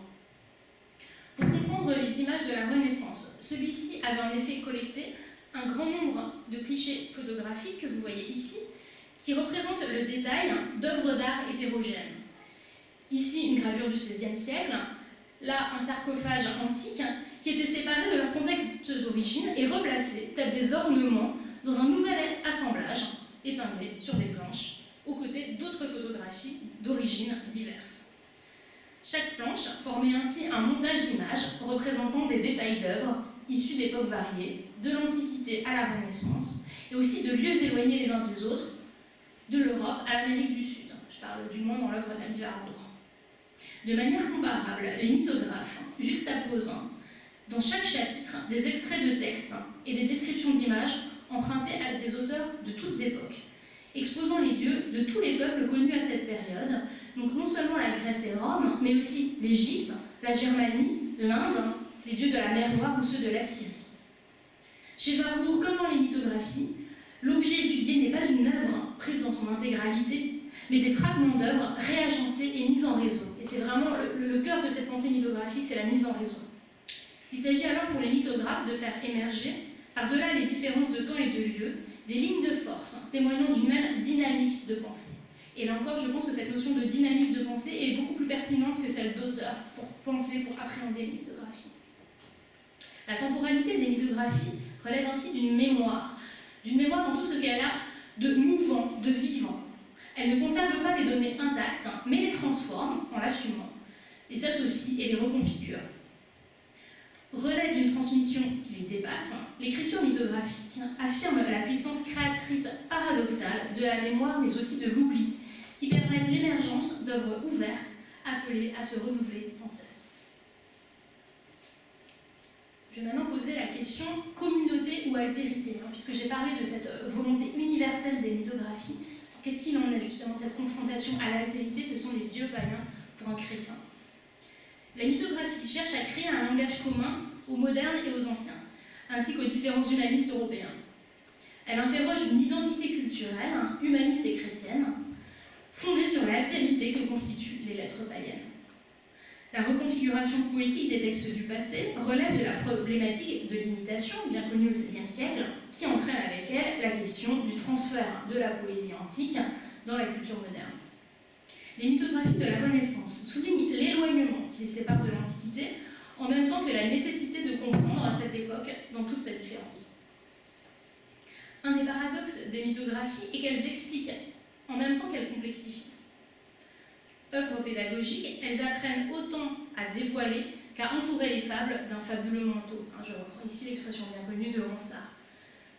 A: Pour comprendre les images de la Renaissance, celui-ci avait en effet collecté un grand nombre de clichés photographiques que vous voyez ici, qui représentent le détail d'œuvres d'art hétérogènes. Ici, une gravure du XVIe siècle, là, un sarcophage antique qui était séparé de leur contexte d'origine et replacé, tel des ornements, dans un nouvel assemblage, épinglé sur des planches, aux côtés d'autres photographies d'origines diverses. Chaque planche formait ainsi un montage d'images représentant des détails d'œuvres issus d'époques variées, de l'Antiquité à la Renaissance, et aussi de lieux éloignés les uns des autres, de l'Europe à l'Amérique du Sud. Je parle du moins dans l'œuvre d'Anne Arbour. De manière comparable, les mythographes juxtaposent dans chaque chapitre des extraits de textes et des descriptions d'images empruntées à des auteurs de toutes époques, exposant les dieux de tous les peuples connus à cette période, donc non seulement la Grèce et Rome, mais aussi l'Égypte, la Germanie, l'Inde, les dieux de la mer Noire ou ceux de la Syrie. Chez Warburg, comme dans les mythographies, l'objet étudié n'est pas une œuvre prise dans son intégralité, mais des fragments d'œuvres réagencés et mis en réseau. Et c'est vraiment le cœur de cette pensée mythographique, c'est la mise en réseau. Il s'agit alors pour les mythographes de faire émerger, par-delà les différences de temps et de lieu, des lignes de force témoignant d'une même dynamique de pensée. Et là encore, je pense que cette notion de dynamique de pensée est beaucoup plus pertinente que celle d'auteur pour penser, pour appréhender les mythographies. La temporalité des mythographies relève ainsi d'une mémoire dans tout ce qu'elle a de mouvant, de vivant. Elle ne conserve pas les données intactes, mais les transforme en l'assumant, les associe et les reconfigure. Relève d'une transmission qui les dépasse, l'écriture mythographique affirme la puissance créatrice paradoxale de la mémoire mais aussi de l'oubli, qui permettent l'émergence d'œuvres ouvertes appelées à se renouveler sans cesse. Je vais maintenant poser la question communauté ou altérité, puisque j'ai parlé de cette volonté universelle des mythographies. Qu'est-ce qu'il en est justement de cette confrontation à l'altérité que sont les dieux païens pour un chrétien? La mythographie cherche à créer un langage commun aux modernes et aux anciens, ainsi qu'aux différents humanistes européens. Elle interroge une identité culturelle, humaniste et chrétienne, fondée sur l'altérité que constituent les lettres païennes. La reconfiguration poétique des textes du passé relève de la problématique de l'imitation, bien connue au XVIe siècle, qui entraîne avec elle la question du transfert de la poésie antique dans la culture moderne. Les mythographies de la Renaissance soulignent l'éloignement qui les sépare de l'Antiquité, en même temps que la nécessité de comprendre à cette époque dans toute sa différence. Un des paradoxes des mythographies est qu'elles expliquent en même temps qu'elles complexifient. Œuvres pédagogiques, elles apprennent autant à dévoiler qu'à entourer les fables d'un fabuleux manteau. Je reprends ici l'expression bien connue de Ronsard.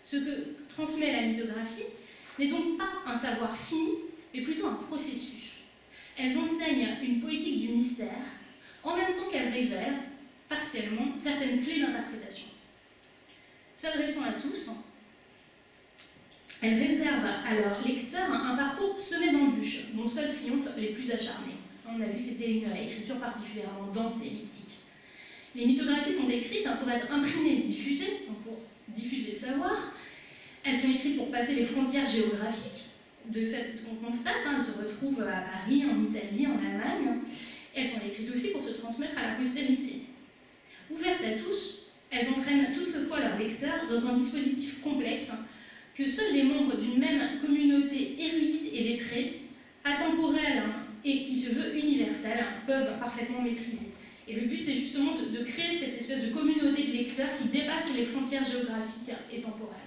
A: Ce que transmet la mythographie n'est donc pas un savoir fini, mais plutôt un processus. Elles enseignent une poétique du mystère, en même temps qu'elles révèlent, partiellement, certaines clés d'interprétation. S'adressant à tous, elles réservent à leurs lecteurs un parcours semé d'embûches, dont seuls triomphent les plus acharnés. On a vu que c'était une écriture particulièrement dense et mythique. Les mythographies sont écrites pour être imprimées et diffusées, donc pour diffuser le savoir. Elles sont écrites pour passer les frontières géographiques. De fait, c'est ce qu'on constate, elles se retrouvent à Paris, en Italie, en Allemagne. Elles sont écrites aussi pour se transmettre à la postérité. Ouvertes à tous, elles entraînent toutefois leurs lecteurs dans un dispositif complexe que seuls les membres d'une même communauté érudite et lettrée, atemporelle et qui se veut universelle, peuvent parfaitement maîtriser. Et le but, c'est justement de créer cette espèce de communauté de lecteurs qui dépasse les frontières géographiques et temporelles.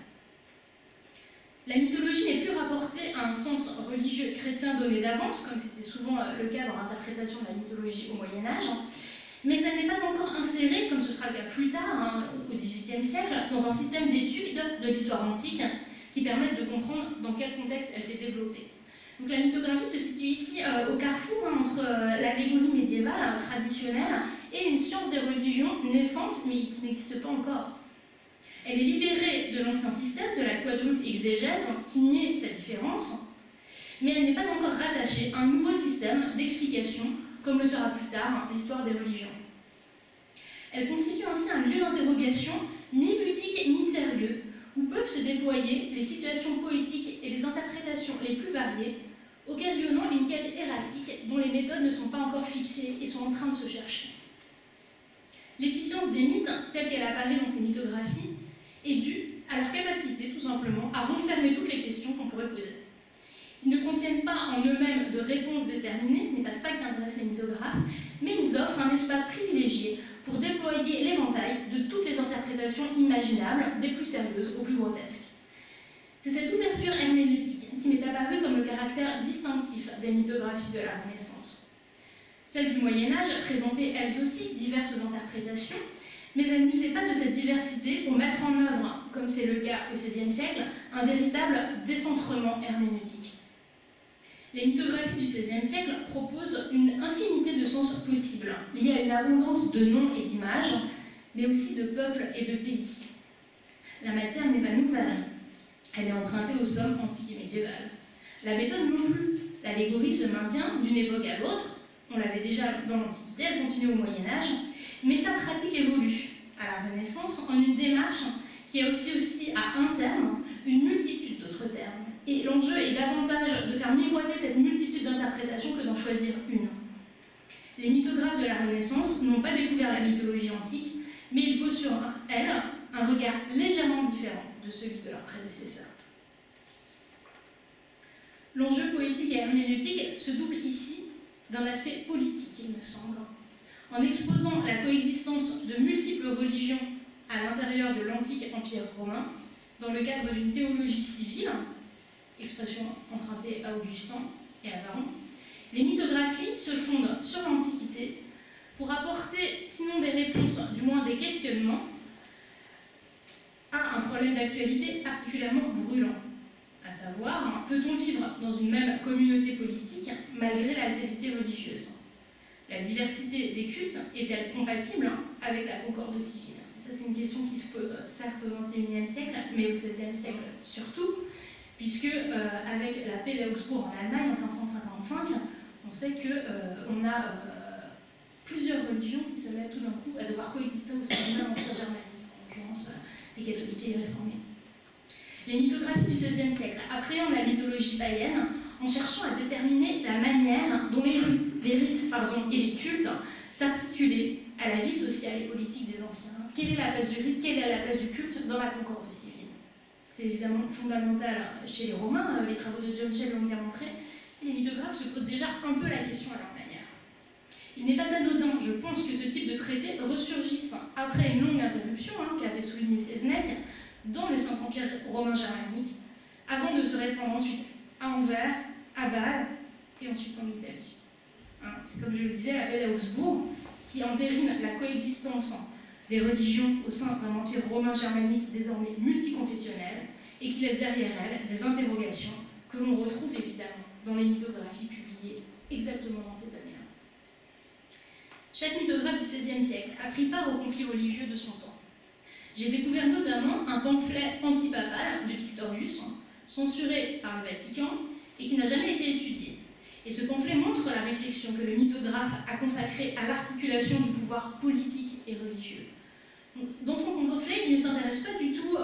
A: La mythologie n'est plus rapportée à un sens religieux chrétien donné d'avance, comme c'était souvent le cas dans l'interprétation de la mythologie au Moyen-Âge, mais elle n'est pas encore insérée, comme ce sera le cas plus tard, au XVIIIe siècle, dans un système d'études de l'histoire antique qui permettent de comprendre dans quel contexte elle s'est développée. Donc la mythographie se situe ici au carrefour entre l'allégorie médiévale traditionnelle et une science des religions naissante mais qui n'existe pas encore. Elle est libérée de l'ancien système, de la quadruple exégèse, qui niait cette différence, mais elle n'est pas encore rattachée à un nouveau système d'explication, comme le sera plus tard l'histoire des religions. Elle constitue ainsi un lieu d'interrogation mi-ludique, mi-sérieux, où peuvent se déployer les situations poétiques et les interprétations les plus variées, occasionnant une quête erratique dont les méthodes ne sont pas encore fixées et sont en train de se chercher. L'efficience des mythes, telle qu'elle apparaît dans ces mythographies, est due à leur capacité, tout simplement, à renfermer toutes les questions qu'on pourrait poser. Ils ne contiennent pas en eux-mêmes de réponses déterminées, ce n'est pas ça qui intéresse les mythographes, mais ils offrent un espace privilégié pour déployer l'éventail de toutes les interprétations imaginables, des plus sérieuses aux plus grotesques. C'est cette ouverture herméneutique qui m'est apparue comme le caractère distinctif des mythographies de la Renaissance. Celles du Moyen-Âge présentaient elles aussi diverses interprétations, mais elle n'usait pas de cette diversité pour mettre en œuvre, comme c'est le cas au XVIe siècle, un véritable décentrement herméneutique. Les mythographies du XVIe siècle proposent une infinité de sens possibles, liés à une abondance de noms et d'images, mais aussi de peuples et de pays. La matière n'est pas nouvelle, elle est empruntée aux sommes antiques et médiévales. La méthode non plus. L'allégorie se maintient d'une époque à l'autre, on l'avait déjà dans l'Antiquité, elle continue au Moyen-Âge, mais sa pratique évolue à la Renaissance en une démarche qui a aussi à un terme une multitude d'autres termes. Et l'enjeu est davantage de faire miroiter cette multitude d'interprétations que d'en choisir une. Les mythographes de la Renaissance n'ont pas découvert la mythologie antique, mais ils posent sur elle un regard légèrement différent de celui de leurs prédécesseurs. L'enjeu poétique et herméneutique se double ici d'un aspect politique, il me semble, en exposant la coexistence de multiples religions à l'intérieur de l'antique empire romain, dans le cadre d'une théologie civile, expression empruntée à Augustin et à Varron. Les mythographies se fondent sur l'Antiquité pour apporter, sinon des réponses, du moins des questionnements, à un problème d'actualité particulièrement brûlant. À savoir, peut-on vivre dans une même communauté politique malgré l'altérité religieuse? La diversité des cultes est-elle compatible avec la concorde civile? Ça, c'est une question qui se pose certes au XXIe siècle, mais au XVIe siècle surtout, puisque avec la paix d'Augsbourg en Allemagne en 1555, on sait qu'on a plusieurs religions qui se mettent tout d'un coup à devoir coexister au sein de l'Empire germanique, en l'occurrence les catholiques et les réformés. Les mythographies du XVIe siècle appréhendent la mythologie païenne en cherchant à déterminer la manière dont les rites et les cultes s'articulaient à la vie sociale et politique des anciens. Quelle est la place du rite, quelle est la place du culte dans la concorde civile? C'est évidemment fondamental chez les Romains, les travaux de John Shell l'ont bien montré, et les mythographes se posent déjà un peu la question à leur manière. Il n'est pas anodin, je pense, que ce type de traité ressurgisse après une longue interruption, qu'avait souligné Seznec, dans le Saint-Empire romain germanique, avant de se répandre ensuite à Anvers, à Bâle, et ensuite en Italie. C'est comme je le disais, la paix d'Augsbourg, qui entérine la coexistence des religions au sein d'un empire romain germanique désormais multiconfessionnel, et qui laisse derrière elle des interrogations que l'on retrouve évidemment dans les mythographies publiées exactement dans ces années-là. Chaque mythographe du XVIe siècle a pris part aux conflits religieux de son temps. J'ai découvert notamment un pamphlet antipapal de Pictorius, censuré par le Vatican et qui n'a jamais été étudié. Et ce pamphlet montre la réflexion que le mythographe a consacrée à l'articulation du pouvoir politique et religieux. Donc, dans son pamphlet, il ne s'intéresse pas du tout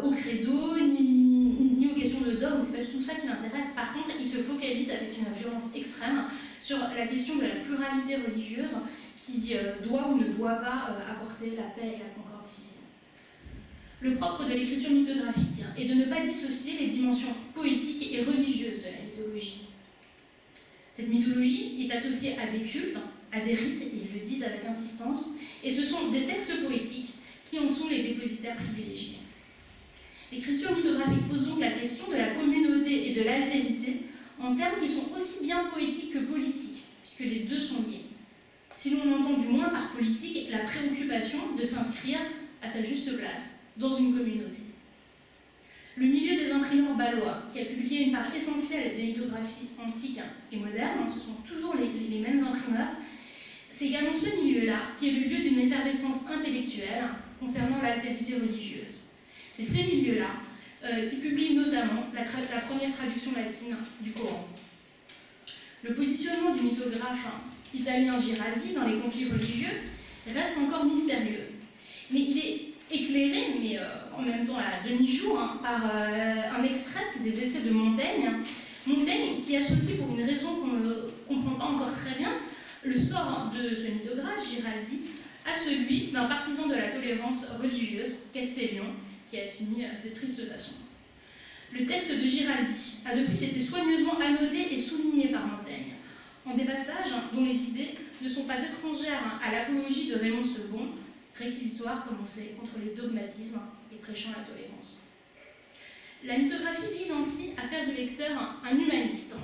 A: au credo ni aux questions de dogme, c'est pas du tout ça qui l'intéresse. Par contre, il se focalise avec une violence extrême sur la question de la pluralité religieuse qui doit ou ne doit pas apporter la paix et la concorde civile. Le propre de l'écriture mythographique est de ne pas dissocier les dimensions poétiques et religieuses de la mythologie. Cette mythologie est associée à des cultes, à des rites, et ils le disent avec insistance, et ce sont des textes poétiques qui en sont les dépositaires privilégiés. L'écriture mythographique pose donc la question de la communauté et de l'altérité en termes qui sont aussi bien poétiques que politiques, puisque les deux sont liés. Si l'on entend du moins par politique la préoccupation de s'inscrire à sa juste place dans une communauté. Le milieu des imprimeurs bâlois, qui a publié une part essentielle des mythographies antiques et modernes, ce sont toujours les mêmes imprimeurs, c'est également ce milieu-là qui est le lieu d'une effervescence intellectuelle concernant l'altérité religieuse. C'est ce milieu-là qui publie notamment la première traduction latine du Coran. Le positionnement du mythographe italien Giraldi dans les conflits religieux reste encore mystérieux, mais il est éclairé, mais en même temps à demi-jour, par un extrait des essais de Montaigne. Montaigne qui associe, pour une raison qu'on ne comprend pas encore très bien, le sort de ce mythographe, Giraldi, à celui d'un partisan de la tolérance religieuse, Castellion, qui a fini de triste façon. Le texte de Giraldi a depuis été soigneusement annoté et souligné par Montaigne, en des passages dont les idées ne sont pas étrangères à l'apologie de Raymond II, réquisitoire, comme on sait, contre les dogmatismes et prêchant la tolérance. La mythographie vise ainsi à faire du lecteur un humaniste,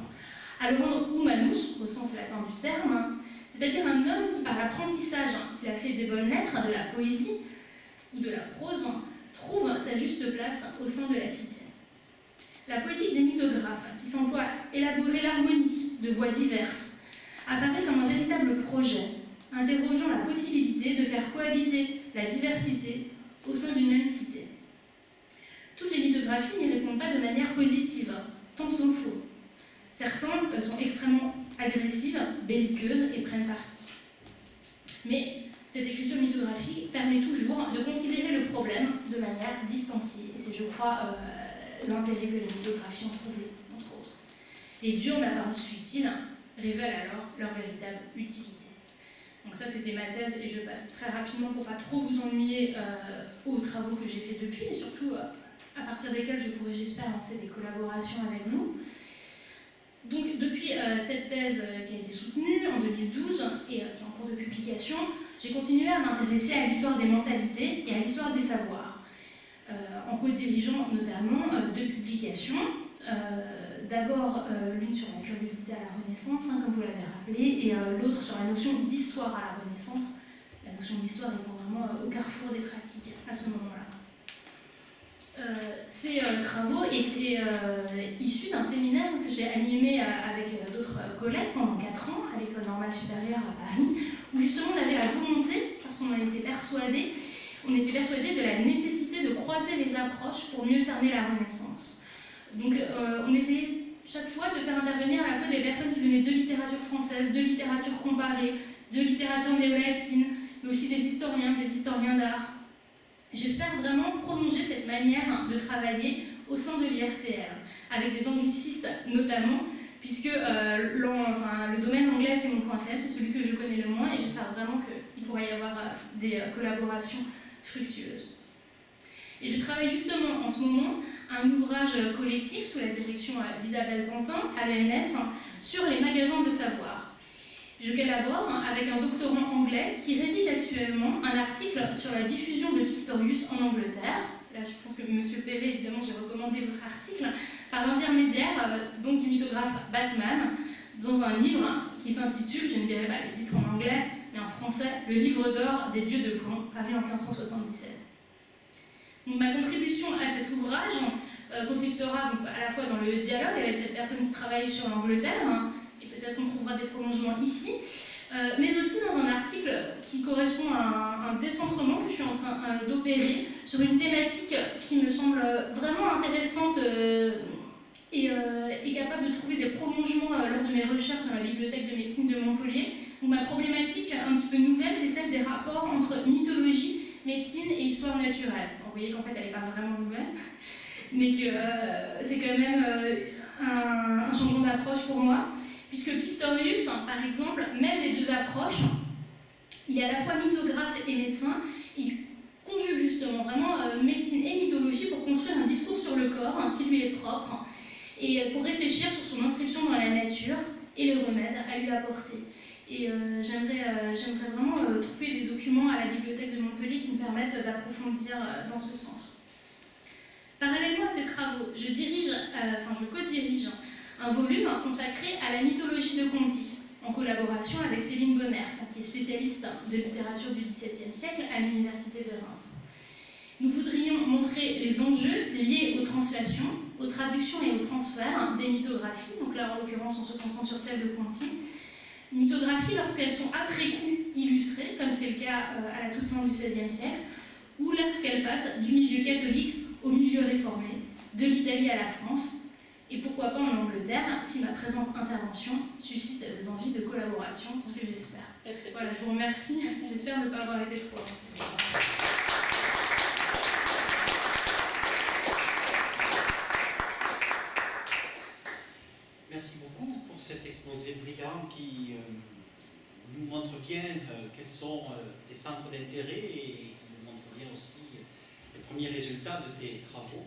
A: à le rendre humanus, au sens latin du terme, c'est-à-dire un homme qui, par l'apprentissage qu'il a fait des bonnes lettres, de la poésie, ou de la prose, trouve sa juste place au sein de la cité. La poétique des mythographes, qui s'emploie à élaborer l'harmonie de voix diverses, apparaît comme un véritable projet, interrogeant la possibilité de faire cohabiter la diversité au sein d'une même cité. Toutes les mythographies n'y répondent pas de manière positive, tant s'en faut. Certains sont extrêmement agressives, belliqueuses et prennent parti. Mais cette écriture mythographique permet toujours de considérer le problème de manière distanciée. Et c'est, je crois, l'intérêt que les mythographies ont trouvé, entre autres. Les dieux en apparence futiles révèlent alors leur véritable utilité. Donc ça, c'était ma thèse, et je passe très rapidement pour pas trop vous ennuyer aux travaux que j'ai faits depuis, et surtout à partir desquels je pourrais, j'espère, lancer des collaborations avec vous. Donc depuis cette thèse qui a été soutenue en 2012 et qui est en cours de publication, j'ai continué à m'intéresser à l'histoire des mentalités et à l'histoire des savoirs, en co-dirigeant notamment deux publications. D'abord l'une sur la curiosité à la Renaissance, comme vous l'avez rappelé, et l'autre sur la notion d'histoire à la Renaissance, la notion d'histoire étant vraiment au carrefour des pratiques à ce moment-là. Ces travaux étaient issus d'un séminaire que j'ai animé avec d'autres collègues pendant 4 ans à l'École normale supérieure à Paris, où justement on avait la volonté, parce qu'on était persuadés de la nécessité de croiser les approches pour mieux cerner la Renaissance. Donc on essayait chaque fois de faire intervenir à la fois des personnes qui venaient de littérature française, de littérature comparée, de littérature néo-latine, mais aussi des historiens d'art. J'espère vraiment prolonger cette manière de travailler au sein de l'IRCR, avec des anglicistes notamment, puisque le domaine anglais c'est mon point faible, c'est celui que je connais le moins, et j'espère vraiment qu'il pourrait y avoir des collaborations fructueuses. Et je travaille justement en ce moment à un ouvrage collectif sous la direction d'Isabelle Pantin à l'ENS sur les magasins de savoir. Je collabore avec un doctorant anglais qui rédige actuellement un article sur la diffusion de Pictorius en Angleterre. Là, je pense que M. Perret, évidemment, j'ai recommandé votre article, par l'intermédiaire donc du mythographe Batman, dans un livre qui s'intitule, je ne dirai pas le titre en anglais, mais en français, Le livre d'or des dieux de plomb, paru en 1577. Donc, ma contribution à cet ouvrage consistera donc, à la fois dans le dialogue avec cette personne qui travaille sur l'Angleterre, et peut-être qu'on trouvera des prolongements ici, mais aussi dans un article qui correspond à un décentrement que je suis en train d'opérer sur une thématique qui me semble vraiment intéressante et capable de trouver des prolongements lors de mes recherches dans la bibliothèque de médecine de Montpellier, où ma problématique un petit peu nouvelle, c'est celle des rapports entre mythologie, médecine et histoire naturelle. Vous voyez qu'en fait elle n'est pas vraiment nouvelle, mais que c'est quand même un changement d'approche pour moi, puisque Pictorius, par exemple, mêle les deux approches. Il est à la fois mythographe et médecin. Il conjugue justement vraiment médecine et mythologie pour construire un discours sur le corps qui lui est propre et pour réfléchir sur son inscription dans la nature et les remèdes à lui apporter. Et j'aimerais vraiment trouver des documents à la bibliothèque de Montpellier qui me permettent d'approfondir dans ce sens. Parallèlement à ces travaux, je co-dirige un volume consacré à la mythologie de Conti, en collaboration avec Céline Bonnert, qui est spécialiste de littérature du XVIIe siècle à l'Université de Reims. Nous voudrions montrer les enjeux liés aux translations, aux traductions et aux transferts des mythographies. Donc là, en l'occurrence, on se concentre sur celle de Conti. Mythographies lorsqu'elles sont après coup illustrées, comme c'est le cas à la toute fin du XVIe siècle, ou lorsqu'elles passent du milieu catholique au milieu réformé, de l'Italie à la France, et pourquoi pas en Angleterre, si ma présente intervention suscite des envies de collaboration, ce que j'espère. Voilà, je vous remercie, j'espère ne pas avoir été trop long.
B: Merci beaucoup pour cet exposé brillant qui nous montre bien quels sont tes centres d'intérêt et qui nous montre bien aussi les premiers résultats de tes travaux.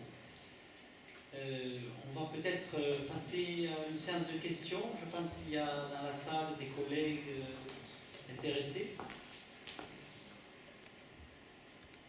B: On va peut-être passer à une séance de questions. Je pense qu'il y a dans la salle des collègues intéressés.